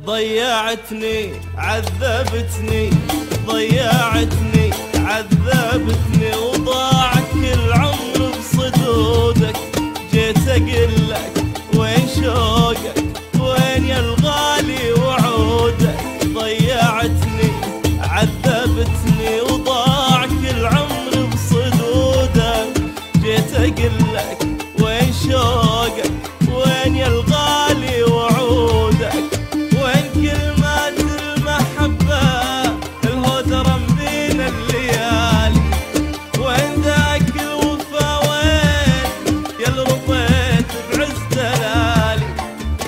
ضيعتني عذبتني، ضيعتني عذبتني، وضاع كل عمر بصدودك. جيت اقلك وين شوقك، وين يا الغالي وعودك. ضيعتني عذبتني، وضاع كل عمر بصدودك. جيت اقلك وين شوقك، وين يا الغالي وعودك. وين كلمات المحبة الهدرة بين الليالي، وين ذاك الوفا، وين يا رضيت بعز دلالي.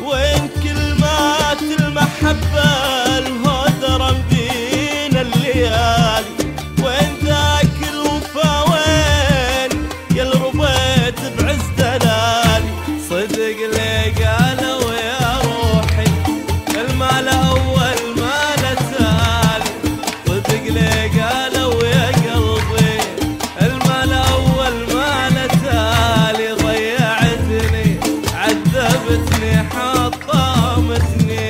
وين كلمات المحبة الهدرة بين الليالي، وين ذاك الوفا، وين يا رضيت بعز دلالي. صدق لي قالوا يا روحي المال أول مال تالي، صدق لي قالوا يا قلبي المال أول مال تالي. ضيعتني عذبتني حطمتني.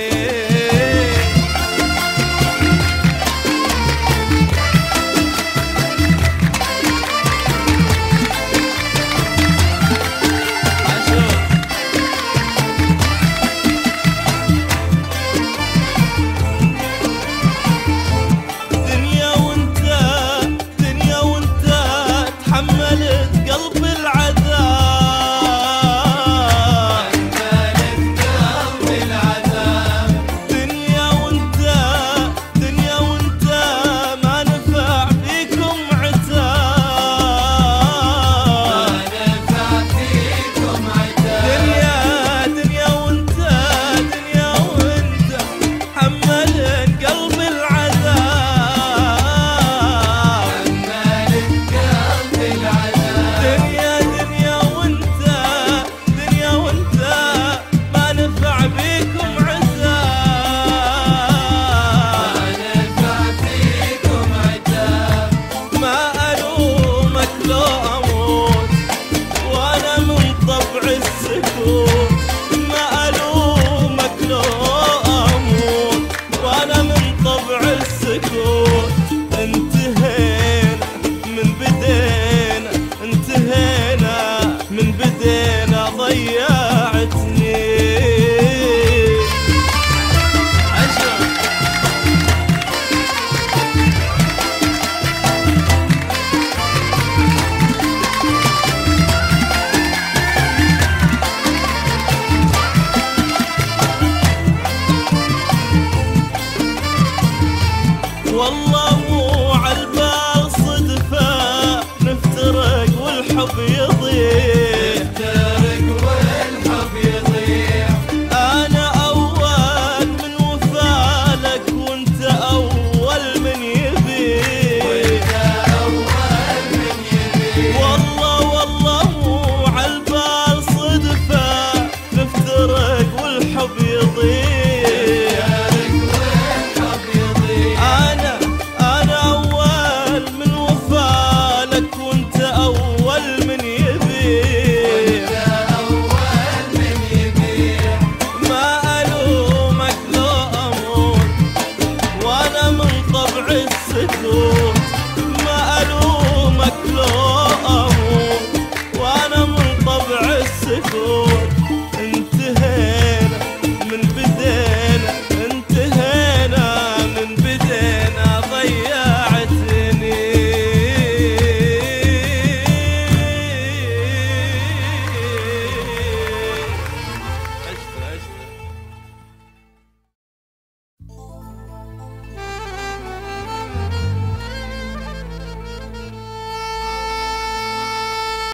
والله مو عالبال